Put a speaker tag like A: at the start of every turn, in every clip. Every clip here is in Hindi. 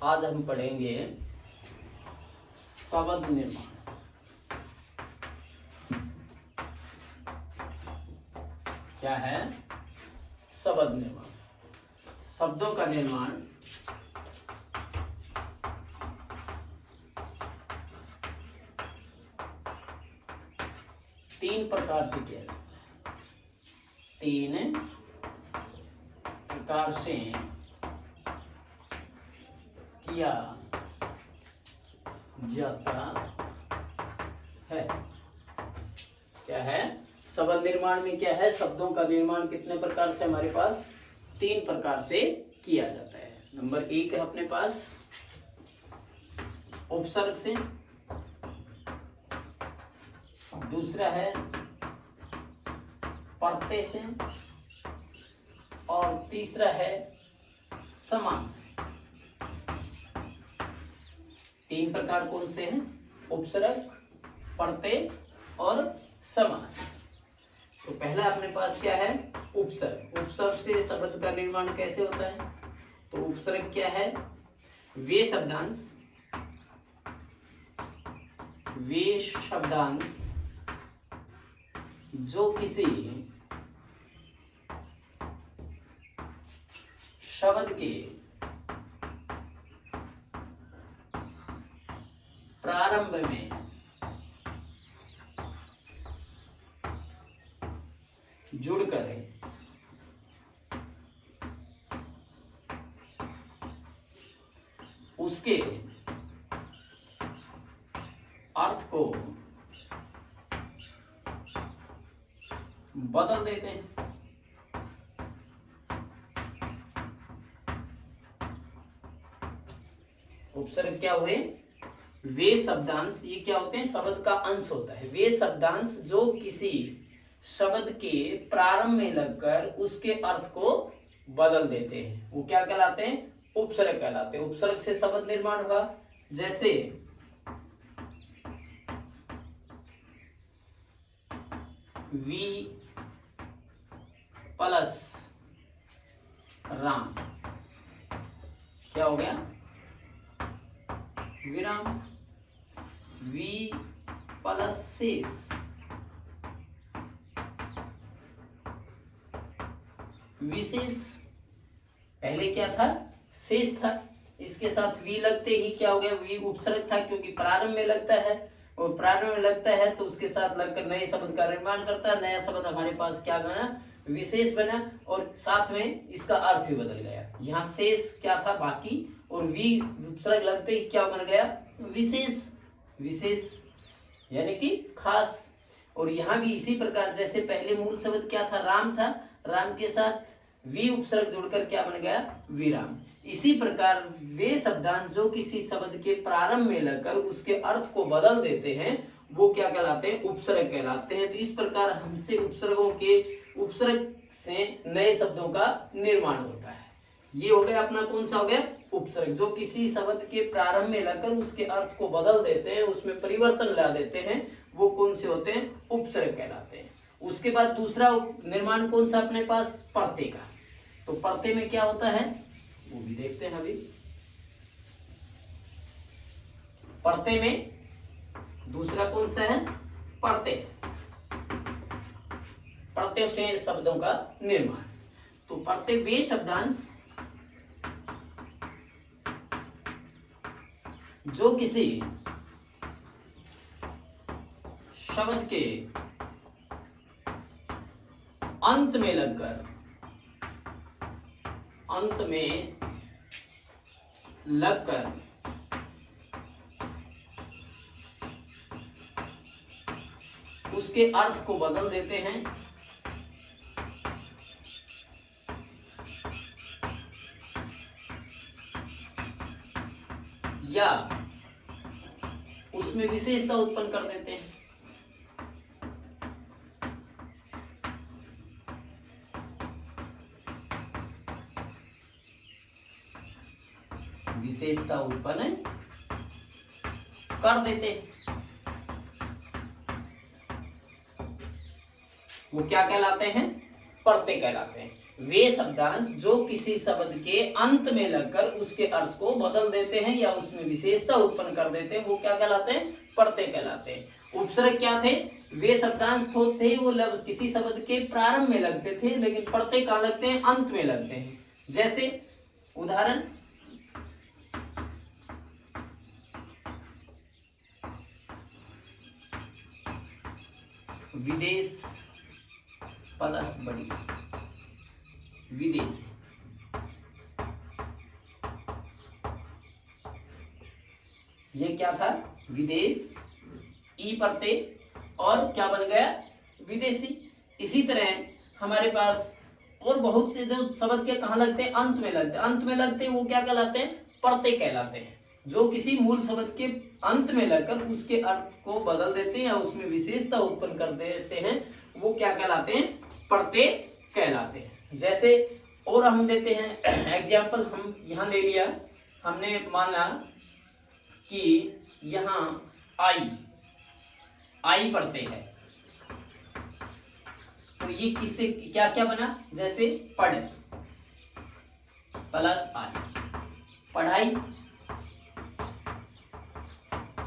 A: आज हम पढ़ेंगे शब्द निर्माण। क्या है? शब्द निर्माण। शब्दों का निर्माण तीन प्रकार से किया जाता है। तीन प्रकार से किया जाता है। क्या है? शब्द निर्माण में क्या है? शब्दों का निर्माण कितने प्रकार से हमारे पास? तीन प्रकार से किया जाता है। नंबर एक है अपने पास उपसर्ग से, दूसरा है प्रत्यय से, और तीसरा है समास से। तीन प्रकार कौन से हैं? उपसर्ग, प्रत्यय और समास। तो पहला अपने पास क्या है? उपसर्ग। उपसर्ग से शब्द का निर्माण कैसे होता है? तो उपसर्ग क्या है? वे शब्दांश जो किसी शब्द के प्रारंभ में जुड़कर उसके अर्थ को बदल देते हैं। उपसर्ग क्या हुए? वे शब्दांश। ये क्या होते हैं? शब्द का अंश होता है। वे शब्दांश जो किसी शब्द के प्रारंभ में लगकर उसके अर्थ को बदल देते हैं, वो क्या कहलाते हैं? उपसर्ग कहलाते हैं। उपसर्ग से शब्द निर्माण हुआ। जैसे वी प्लस राम, क्या हो गया? विराम। वी प्लस शेष, विशेष। पहले क्या था? शेष था। इसके साथ वी लगते ही क्या हो गया? वी उपसर्ग था, क्योंकि प्रारंभ में लगता है, और प्रारंभ में लगता है तो उसके साथ लगकर नए शब्द का निर्माण करता है। नया शब्द हमारे पास क्या बना? विशेष बना, और साथ में इसका अर्थ भी बदल गया। यहाँ शेष क्या था? बाकी, और वी उपसर्ग लगते ही क्या बन गया? विशेष। विशेष यानी कि खास। और यहाँ भी इसी प्रकार, जैसे पहले मूल शब्द क्या था? राम था। राम के साथ वी उपसर्ग जुड़कर क्या बन गया? विराम। इसी प्रकार वे शब्दांश जो किसी शब्द के प्रारंभ में लगकर उसके अर्थ को बदल देते हैं, वो क्या कहलाते हैं? उपसर्ग कहलाते हैं। तो इस प्रकार हमसे उपसर्ग से नए शब्दों का निर्माण होता है। ये हो गया अपना, कौन सा हो गया? उपसर्ग। जो किसी शब्द के प्रारंभ में लगकर उसके अर्थ को बदल देते हैं, उसमें परिवर्तन ला देते हैं, वो कौन से होते हैं? उपसर्ग कहलाते हैं। उसके बाद दूसरा निर्माण कौन सा अपने पास? प्रत्यय का। तो प्रत्यय में क्या होता है वो भी देखते हैं अभी। प्रत्यय में दूसरा कौन सा है? प्रत्यय। प्रत्यय से शब्दों का निर्माण। तो प्रत्यय वे शब्दांश जो किसी शब्द के अंत में लगकर उसके अर्थ को बदल देते हैं, या उसमें विशेषता उत्पन्न कर देते हैं। विशेषता उत्पन्न कर देते हैं। वो क्या कहलाते हैं? प्रत्यय कहलाते हैं। वे शब्दांश जो किसी शब्द के अंत में लगकर उसके अर्थ को बदल देते हैं या उसमें विशेषता उत्पन्न कर देते हैं, वो क्या कहलाते हैं? प्रत्यय कहलाते हैं। उपसर्ग क्या थे? वे शब्दांश थे वो किसी शब्द के प्रारंभ में लगते थे, लेकिन प्रत्यय कहाँ लगते हैं? अंत में लगते हैं। जैसे उदाहरण, विदेश प्लस बड़ी, विदेश, ये क्या था? विदेश, ई प्रत्यय और क्या बन गया? विदेशी। इसी तरह हमारे पास और बहुत से जो शब्द के कहाँ लगते हैं? अंत में लगते हैं। अंत में लगते हैं वो क्या कहलाते हैं? प्रत्यय कहलाते हैं। जो किसी मूल शब्द के अंत में लगकर उसके अर्थ को बदल देते हैं या उसमें विशेषता उत्पन्न कर देते हैं, वो क्या कहलाते हैं? प्रत्यय कहलाते हैं। जैसे और हम देते हैं एग्जाम्पल, हम यहाँ ले लिया, हमने माना कि यहाँ आई प्रत्यय है, तो ये किससे क्या क्या बना? जैसे पढ़ प्लस आई, पढ़ाई,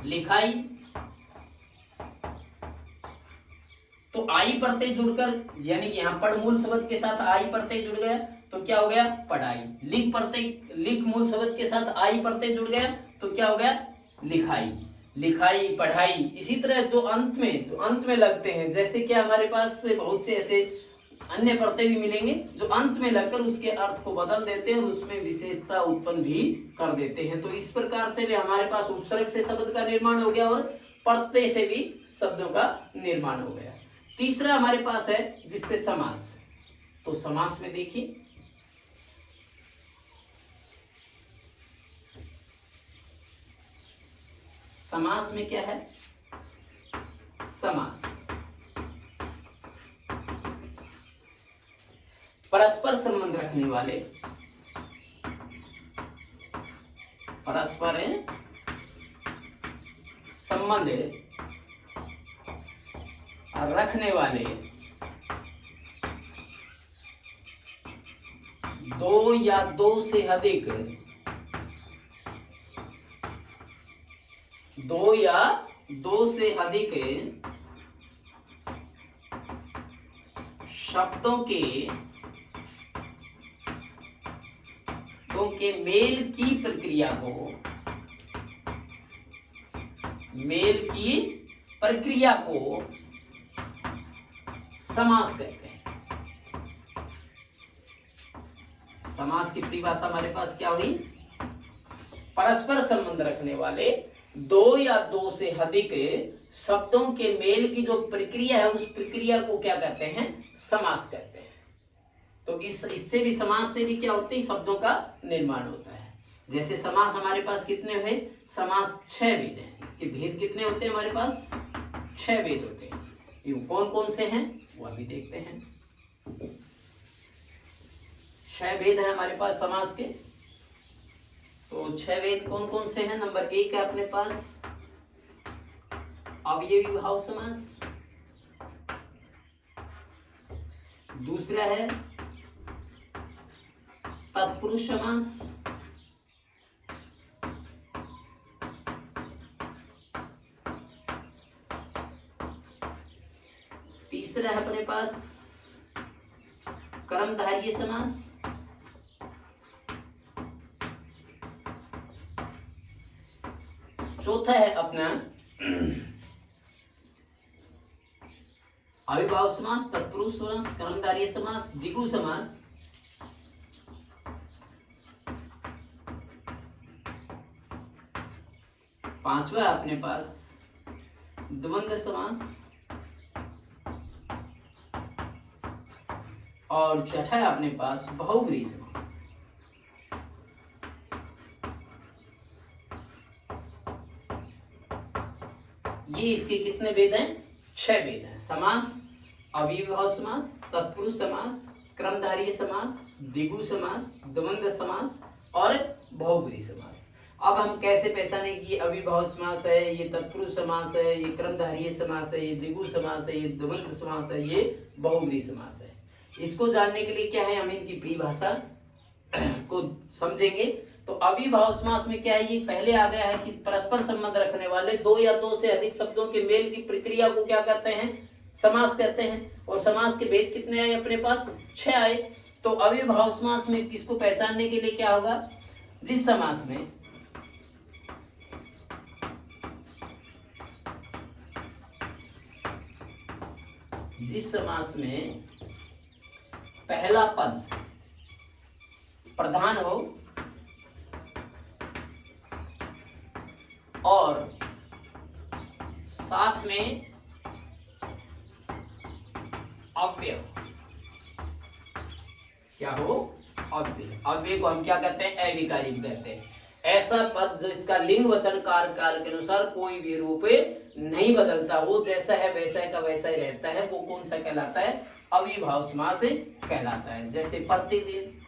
A: लिखाई। तो आई प्रत्यय जुड़कर, यानी कि यहाँ पढ़ मूल शब्द के साथ आई प्रत्यय जुड़ गया तो क्या हो गया? पढ़ाई। लिख प्रत्यय, लिख मूल शब्द के साथ आई प्रत्यय जुड़ गया तो क्या हो गया? लिखाई। लिखाई, पढ़ाई। इसी तरह जो अंत में लगते हैं, जैसे कि हमारे पास बहुत से ऐसे अन्य प्रत्यय भी मिलेंगे जो अंत में लगकर उसके अर्थ को बदल देते हैं और उसमें विशेषता उत्पन्न भी कर देते हैं। तो इस प्रकार से भी हमारे पास उपसर्ग से शब्द का निर्माण हो गया और प्रत्यय से भी शब्दों का निर्माण हो गया। तीसरा हमारे पास है जिससे समास। तो समास में देखिए, समास में क्या है? समास परस्पर संबंध रखने वाले, परस्पर संबंध रखने वाले दो या दो से अधिक, दो या दो से अधिक शब्दों के मेल की प्रक्रिया को, मेल की प्रक्रिया को समास कहते हैं। समास की परिभाषा हमारे पास क्या हुई? परस्पर संबंध रखने वाले दो या दो से अधिक शब्दों के मेल की जो प्रक्रिया है, उस प्रक्रिया को क्या कहते हैं? समास कहते हैं। तो इससे भी, समास से भी क्या होते हैं? शब्दों का निर्माण होता है। जैसे समास हमारे पास कितने हुए? समास 6 भेद हैं। इसके भेद कितने होते हैं? हमारे पास 6 भेद होते हैं। ये कौन कौन से हैं वो अभी देखते हैं। 6 भेद हैं हमारे पास समास के। तो 6 भेद कौन कौन से हैं? नंबर 1 है अपने पास अवयवी भाव समास। दूसरा है तत्पुरुष समास। तीसरा है अपने पास कर्मधारय समास। चौथा है अपना अविभाव समास, तत्पुरुष समास, कर्मधारय समास, द्विगु समास। पांचवा है अपने पास द्वंद्व समास और छठा है अपने पास बहुव्रीहि समास। ये इसके कितने भेद हैं? 6 भेद हैं। समास, अविभाव समास, तत्पुरुष समास, क्रमधारय समास, द्विगु समास, द्वंद्व समास और बहुव्रीहि समास। अब हम कैसे पहचाने कि ये अविभाव समास है, ये तत्पुरुष समास है, ये क्रमधारय समास है, ये द्विगु समास है, ये द्वंद्व समास है, ये बहुव्रीहि समास है। इसको जानने के लिए क्या है, हम इनकी परिभाषा को समझेंगे। तो अविभाव समास में क्या है, ये पहले आ गया है कि परस्पर संबंध रखने वाले दो या दो से अधिक शब्दों के मेल की प्रक्रिया को क्या कहते हैं, समास कहते हैं। और समास के भेद कितने आए अपने पास, 6 आए। तो अविभाव समास में इसको पहचानने के लिए क्या होगा, जिस समास में पहला पद प्रधान हो और साथ में अव्यय क्या हो, अव्यय। अव्यय को हम क्या कहते हैं, अविकारी कहते हैं। ऐसा पद जो इसका लिंग वचन कार काल के अनुसार कोई भी रूप नहीं बदलता हो, जैसा है वैसा का वैसा ही रहता है, वो कौन सा कहलाता है, अविभाव समास कहलाता है। जैसे प्रतिदिन,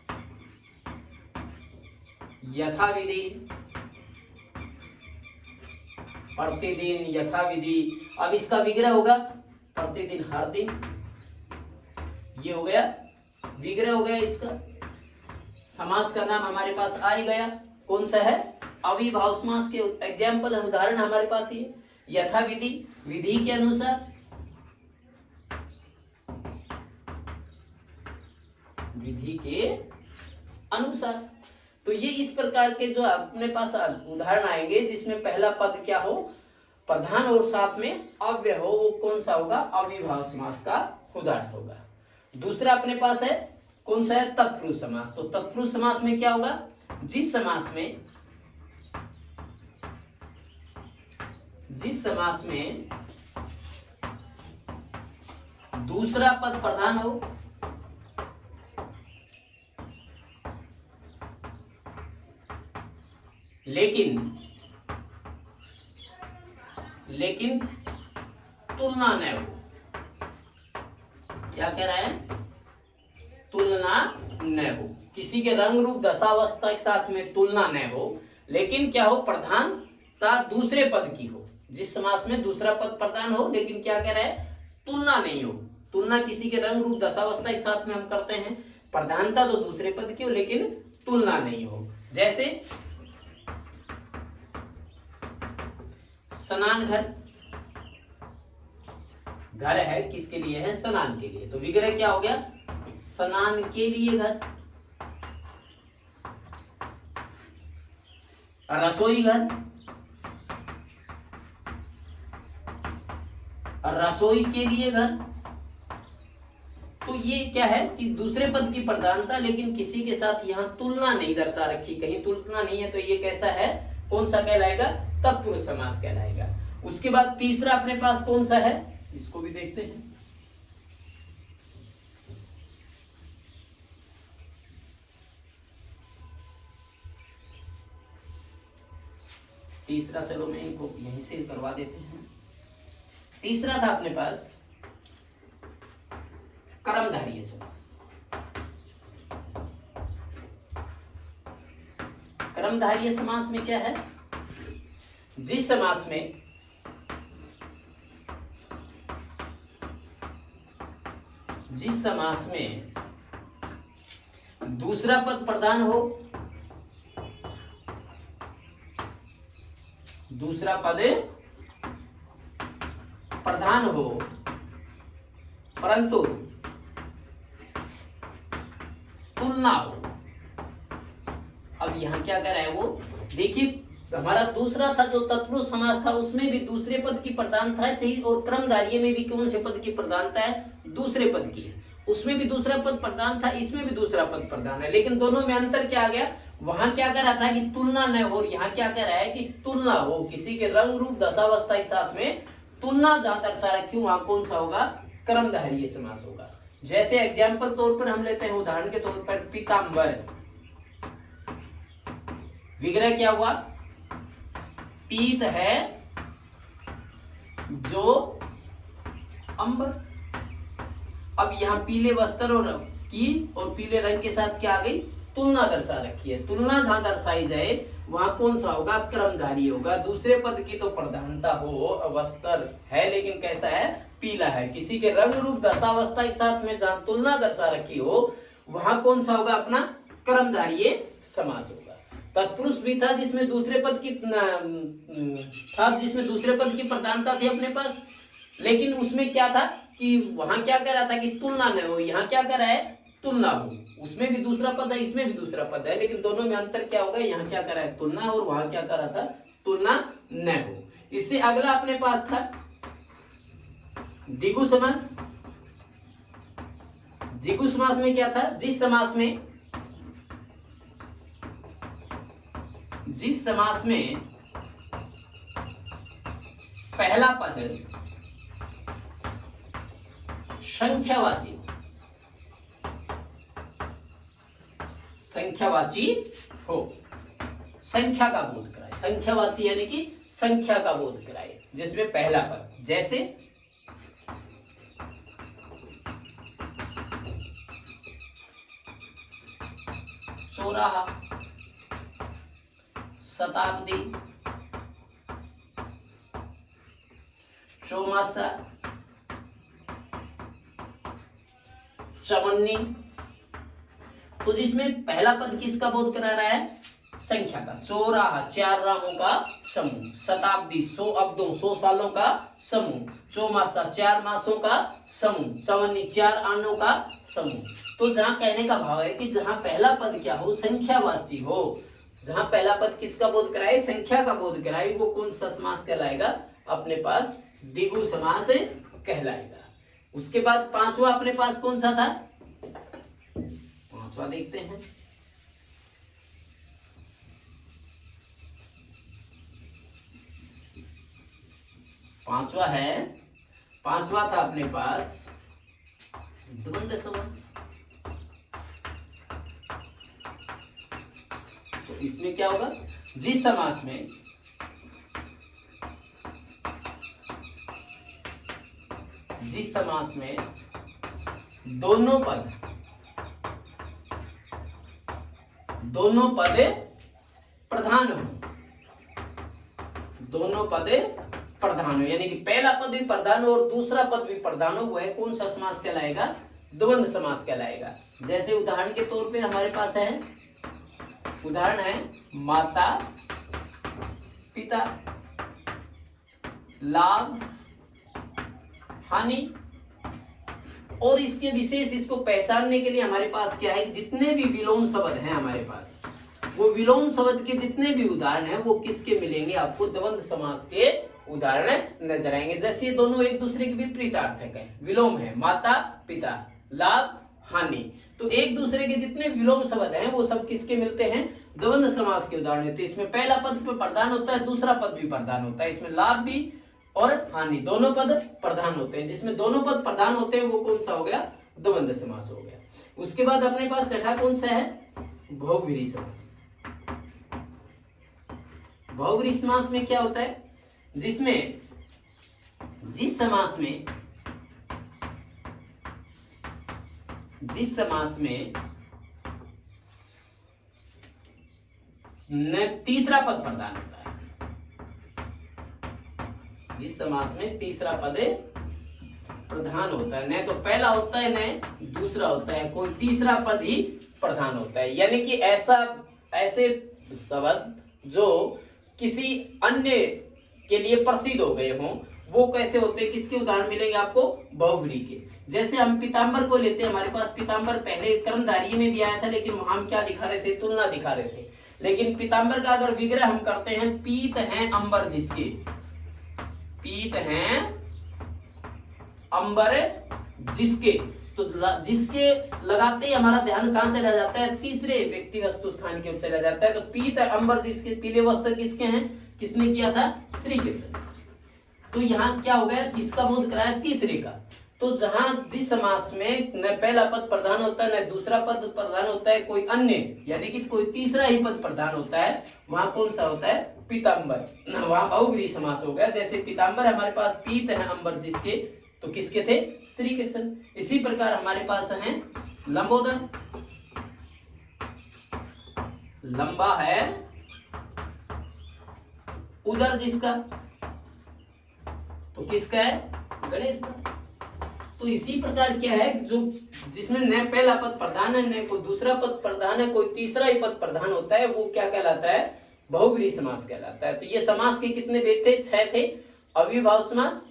A: यथाविधि, प्रतिदिन, यथाविधि। अब इसका विग्रह होगा प्रतिदिन, हर दिन, ये हो गया विग्रह हो गया इसका। समास का नाम हमारे पास आ ही गया, कौन सा है, अविभाव समास के एग्जाम्पल उदाहरण हमारे पास ये यथाविधि, विधि के अनुसार, विधि के अनुसार। तो ये इस प्रकार के जो अपने पास उदाहरण आएंगे जिसमें पहला पद क्या हो, प्रधान और साथ में अव्यय हो, वो कौन सा होगा, अविभाव समास का उदाहरण होगा। दूसरा अपने पास है कौन सा है, तत्पुरुष समास। तो तत्पुरुष समास में क्या होगा, जिस समास में दूसरा पद प्रधान हो लेकिन तुलना न हो, क्या कह रहा है, तुलना न हो, किसी के रंग रूप दशावस्था के साथ में तुलना न हो, लेकिन क्या हो, प्रधानता दूसरे पद की हो। जिस समास में दूसरा पद प्रधान हो लेकिन क्या कह रहा है, तुलना नहीं हो। तुलना किसी के रंग रूप दशावस्था के साथ में हम करते हैं, प्रधानता तो दूसरे पद की हो लेकिन तुलना नहीं हो। जैसे स्नान घर, घर है किसके लिए है, स्नान के लिए, तो विग्रह क्या हो गया, स्नान के लिए घर। रसोई घर, रसोई के लिए घर। तो ये क्या है कि दूसरे पद की प्रधानता लेकिन किसी के साथ यहाँ तुलना नहीं दर्शा रखी, कहीं तुलना नहीं है, तो ये कैसा है, कौन सा कहलाएगा, तत्पुरुष समास कहलाएगा। उसके बाद तीसरा अपने पास कौन सा है, इसको भी देखते हैं। तीसरा, चलो मैं इनको यहीं से करवा देते हैं। तीसरा था अपने पास कर्मधारय समास। कर्मधारय समास में क्या है, जिस समास में दूसरा पद प्रधान हो, दूसरा पद प्रधान हो परंतु तुलना हो। अब यहां क्या कर रहा है वो, देखिए हमारा दूसरा था जो तत्पुरुष समास था, उसमें भी दूसरे पद की प्रधानता थी और क्रमधारय में भी कौन से पद की प्रधानता है, दूसरे पद की है। उसमें भी दूसरा पद प्रधान था, इसमें भी दूसरा पद प्रधान है, लेकिन दोनों में अंतर क्या आ गया, वहां क्या कर रहा था कि तुलना न हो, और यहाँ क्या कर रहा है कि तुलना हो, किसी के रंग रूप दशावस्था के साथ में तुलना जहां दर्शा रखी वहां कौन सा होगा, कर्मधारय समास होगा। जैसे एग्जाम्पल तौर पर हम लेते हैं, उदाहरण के तौर पर पीताम्बर, विग्रह क्या हुआ, पीत है जो अंबर। अब यहाँ पीले वस्त्र और पीले रंग के साथ क्या आ गई, तुलना दर्शा रखी है। तुलना जहां दर्शाई जाए वहां कौन सा होगा, क्रमधारी होगा। दूसरे पद की तो प्रधानता हो, अवस्थर है लेकिन कैसा है, पीला है। किसी के रंग रूप दशावस्था के साथ में जहां तुलना दर्शा रखी हो वहां कौन सा होगा, अपना कर्मधारीय समास होगा। तत्पुरुष भी था जिसमें दूसरे पद की प्रधानता थी अपने पास, लेकिन उसमें क्या था कि वहां क्या कर रहा था कि तुलना न हो, यहाँ क्या कर रहा है, तुलना हो। उसमें भी दूसरा पद है, इसमें भी दूसरा पद है, लेकिन दोनों में अंतर क्या होगा, यहाँ क्या कर रहा है, तुलना, और वहां क्या कर रहा था, तुलना न हो। इससे अगला अपने पास था द्विगु समास। द्विगु समास में क्या था, जिस समास में पहला पद संख्यावाची हो, संख्या का बोध कराए। संख्यावाची यानी कि संख्या का बोध कराए, जिसमें पहला पद, जैसे चौराहा, शताब्दी, चौमासा, चवन्नी। तो जिसमें पहला पद किसका बोध करा रहा है, संख्या का। चौराहा, 4 राहों का समूह। शताब्दी, 100 अब्दों, 100 सालों का समूह। चौमासा, 4 मासों का समूह। चवन्नी, 4 आनों का समूह। तो जहां कहने का भाव है कि जहां पहला पद क्या हो, संख्यावाची हो, जहां पहला पद किसका बोध कराए, संख्या का बोध कराए, वो कौन सा समास कहलाएगा, अपने पास द्विगु समास कहलाएगा। उसके बाद पांचवा अपने पास कौन सा था, पांचवा देखते हैं। पांचवा था अपने पास द्वंद्व समास। तो इसमें क्या होगा, जिस समास में दोनों पद प्रधान हो, यानी कि पहला पद भी प्रधान हो और दूसरा पद भी प्रधान हो, वह कौन सा समास कहलाएगा, द्वंद्व समास कहलाएगा। जैसे उदाहरण के तौर पे हमारे पास है, उदाहरण है माता पिता, लाभ हानि। और इसके विशेष, इसको पहचानने के लिए हमारे पास क्या है, जितने भी विलोम शब्द हैं हमारे पास, वो विलोम शब्द के जितने भी उदाहरण हैं वो किसके मिलेंगे, आपको द्वंद्व समास के उदाहरण नजर आएंगे। जैसे ये दोनों एक दूसरे के विपरीतार्थक हैं, विलोम है, माता पिता, लाभ हानि। तो एक दूसरे के जितने विलोम शब्द हैं वो सब किसके मिलते हैं, द्वंद्व समास के उदाहरण। तो इसमें पहला पद प्रधान होता है, दूसरा पद भी प्रधान होता है। इसमें लाभ भी और हानि दोनों पद प्रधान होते हैं। जिसमें दोनों पद प्रधान होते हैं वो कौन सा हो गया, द्वंद्व समास हो गया। उसके बाद अपने पास छठा कौन सा है, बहुव्रीहि समास। बहुव्रीहि समास में क्या होता है, जिसमें जिस समास में तीसरा पद प्रधान होता है, जिस समास में तीसरा पद प्रधान होता है, न तो पहला होता है न दूसरा होता है, कोई तीसरा पद ही प्रधान होता है। यानी कि ऐसे शब्द जो किसी अन्य के लिए प्रसिद्ध हो गए हों, वो कैसे होते हैं, किसके उदाहरण मिलेंगे आपको, बहुव्रीहि के। जैसे हम पीताम्बर को लेते हैं, हमारे पास पीताम्बर पहले कर्मधारय में भी आया था, लेकिन हम क्या दिखा रहे थे, तुलना दिखा रहे थे। लेकिन पीताम्बर का अगर विग्रह हम करते हैं, पीत हैं अंबर जिसके, पीत हैं अंबर जिसके, तो जिसके लगाते ही हमारा ध्यान कहां चला जाता है, तीसरे व्यक्ति वस्तु स्थान की ओर चला जाता है। तो पीत अंबर जिसके, पीले वस्त्र किसके हैं, किसने किया था, श्री कृष्ण। तो यहाँ क्या हो गया, किसका बोध कराया, तीसरे का। तो जहां जिस समास में न पहला पद प्रधान होता है न दूसरा पद प्रधान होता है, कोई अन्य यानी कि कोई तीसरा ही पद प्रधान होता है, वहां कौन सा होता है, पीताम्बर, वहां बहुव्रीहि समास हो गया। जैसे पीताम्बर हमारे पास पीत है अंबर जिसके, तो किसके थे, श्री कृष्ण। इसी प्रकार हमारे पास है लंबोदर, लंबा है उदर जिसका, तो किसका है? गणेश का। तो इसी प्रकार क्या है, जो जिसमें न पहला पद प्रधान है, न कोई दूसरा पद प्रधान है, कोई तीसरा ही पद प्रधान होता है, वो क्या कहलाता है? बहुव्रीहि समास कहलाता है। तो ये समास के कितने भेद थे? 6 थे। अविभाव समास,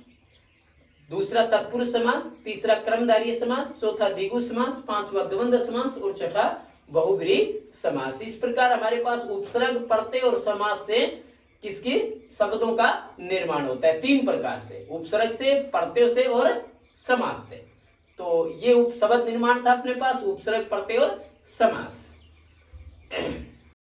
A: दूसरा तत्पुरुष समास, तीसरा क्रमधारीय समास, चौथा द्विगु समास, पांचवा द्वंद्व समास और छठा बहुव्रीहि समास। इस प्रकार हमारे पास उपसर्ग, प्रत्यय और समास से किसके शब्दों का निर्माण होता है? 3 प्रकार से, उपसर्ग से, प्रत्यय से और समास से। तो ये शब्द निर्माण था अपने पास, उपसर्ग, प्रत्यय और समास।